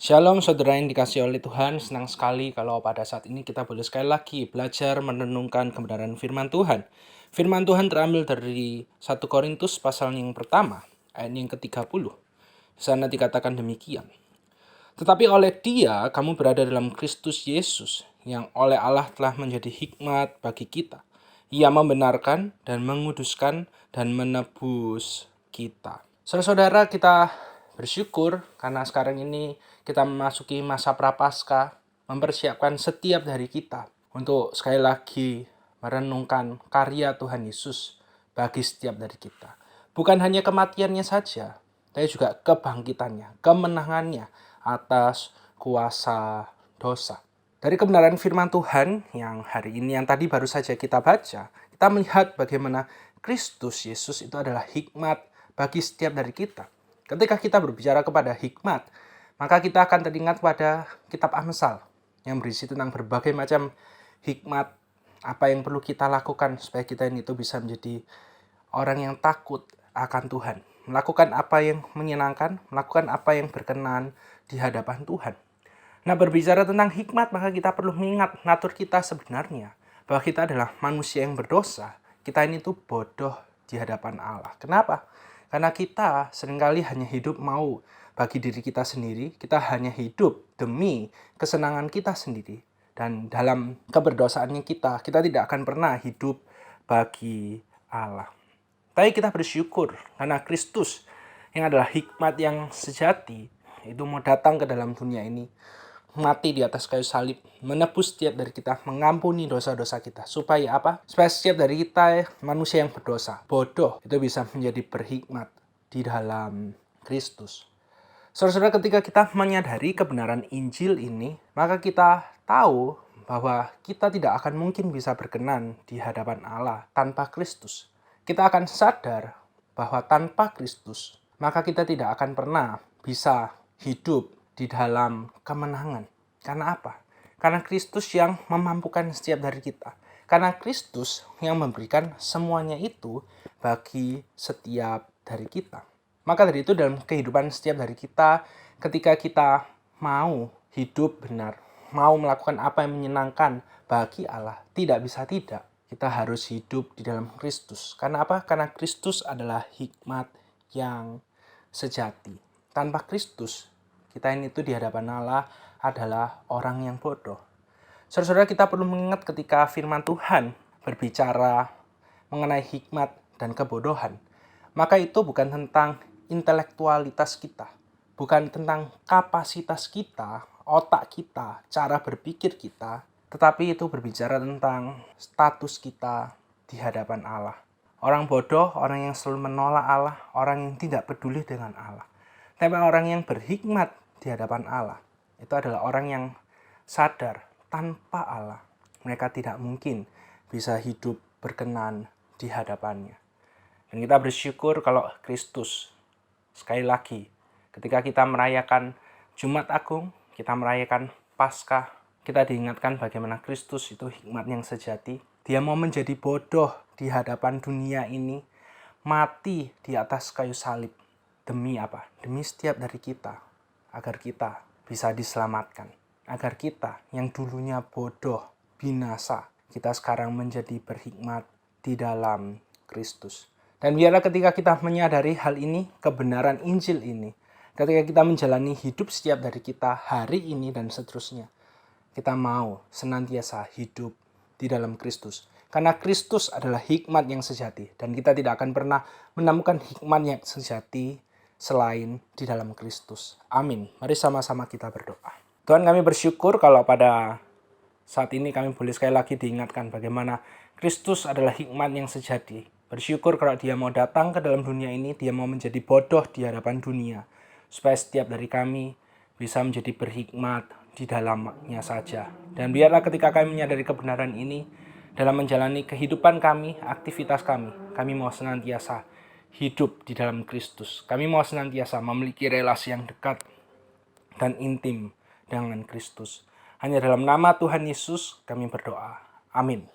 Shalom saudara yang dikasihi oleh Tuhan, senang sekali kalau pada saat ini kita boleh sekali lagi belajar merenungkan kebenaran firman Tuhan. Firman Tuhan terambil dari 1 Korintus pasal yang pertama, ayat yang ke-30. Di sana dikatakan demikian. Tetapi oleh Dia kamu berada dalam Kristus Yesus, yang oleh Allah telah menjadi hikmat bagi kita. Ia membenarkan dan menguduskan dan menebus kita. Saudara-saudara, kita bersyukur karena sekarang ini kita memasuki masa prapaskah, mempersiapkan setiap dari kita untuk sekali lagi merenungkan karya Tuhan Yesus bagi setiap dari kita. Bukan hanya kematiannya saja, tapi juga kebangkitannya, kemenangannya atas kuasa dosa. Dari kebenaran firman Tuhan yang hari ini, yang tadi baru saja kita baca, kita melihat bagaimana Kristus Yesus itu adalah hikmat bagi setiap dari kita. Ketika kita berbicara kepada hikmat, maka kita akan teringat pada kitab Amsal yang berisi tentang berbagai macam hikmat, apa yang perlu kita lakukan supaya kita ini itu bisa menjadi orang yang takut akan Tuhan, melakukan apa yang menyenangkan, melakukan apa yang berkenan di hadapan Tuhan. Nah, berbicara tentang hikmat, maka kita perlu mengingat natur kita sebenarnya, bahwa kita adalah manusia yang berdosa. Kita ini tuh bodoh di hadapan Allah. Kenapa? Karena kita seringkali hanya hidup mau bagi diri kita sendiri, kita hanya hidup demi kesenangan kita sendiri. Dan dalam keberdosaannya kita tidak akan pernah hidup bagi Allah. Tapi kita bersyukur karena Kristus yang adalah hikmat yang sejati itu mau datang ke dalam dunia ini, mati di atas kayu salib, menebus setiap dari kita, mengampuni dosa-dosa kita. Supaya apa? Supaya setiap dari kita manusia yang berdosa, bodoh, itu bisa menjadi berhikmat di dalam Kristus. Saudara-saudara, ketika kita menyadari kebenaran Injil ini, maka kita tahu bahwa kita tidak akan mungkin bisa berkenan di hadapan Allah tanpa Kristus. Kita akan sadar bahwa tanpa Kristus, maka kita tidak akan pernah bisa hidup di dalam kemenangan. Karena apa? Karena Kristus yang memampukan setiap dari kita. Karena Kristus yang memberikan semuanya itu bagi setiap dari kita. Maka dari itu dalam kehidupan setiap dari kita, ketika kita mau hidup benar, mau melakukan apa yang menyenangkan bagi Allah, tidak bisa tidak. Kita harus hidup di dalam Kristus. Karena apa? Karena Kristus adalah hikmat yang sejati. Tanpa Kristus, kita ini tuh di hadapan Allah adalah orang yang bodoh. Saudara-saudara, kita perlu mengingat ketika firman Tuhan berbicara mengenai hikmat dan kebodohan, maka itu bukan tentang intelektualitas kita, bukan tentang kapasitas kita, otak kita, cara berpikir kita, tetapi itu berbicara tentang status kita di hadapan Allah. Orang bodoh, orang yang selalu menolak Allah, orang yang tidak peduli dengan Allah. Tapi orang yang berhikmat di hadapan Allah, itu adalah orang yang sadar tanpa Allah, mereka tidak mungkin bisa hidup berkenan di hadapannya. Dan kita bersyukur kalau Kristus, sekali lagi, ketika kita merayakan Jumat Agung, kita merayakan Paskah, kita diingatkan bagaimana Kristus itu hikmat yang sejati. Dia mau menjadi bodoh di hadapan dunia ini, mati di atas kayu salib. Demi apa? Demi setiap dari kita, agar kita bisa diselamatkan. Agar kita yang dulunya bodoh, binasa, kita sekarang menjadi berhikmat di dalam Kristus. Dan biarlah ketika kita menyadari hal ini, kebenaran Injil ini, ketika kita menjalani hidup setiap dari kita hari ini dan seterusnya, kita mau senantiasa hidup di dalam Kristus. Karena Kristus adalah hikmat yang sejati. Dan kita tidak akan pernah menemukan hikmat yang sejati selain di dalam Kristus. Amin. Mari sama-sama kita berdoa. Tuhan, kami bersyukur kalau pada saat ini kami boleh sekali lagi diingatkan bagaimana Kristus adalah hikmat yang sejati. Bersyukur kalau dia mau datang ke dalam dunia ini, dia mau menjadi bodoh di hadapan dunia. Supaya setiap dari kami bisa menjadi berhikmat di dalamnya saja. Dan biarlah ketika kami menyadari kebenaran ini, dalam menjalani kehidupan kami, aktivitas kami mau senantiasa hidup di dalam Kristus. Kami mau senantiasa memiliki relasi yang dekat dan intim dengan Kristus. Hanya dalam nama Tuhan Yesus kami berdoa. Amin.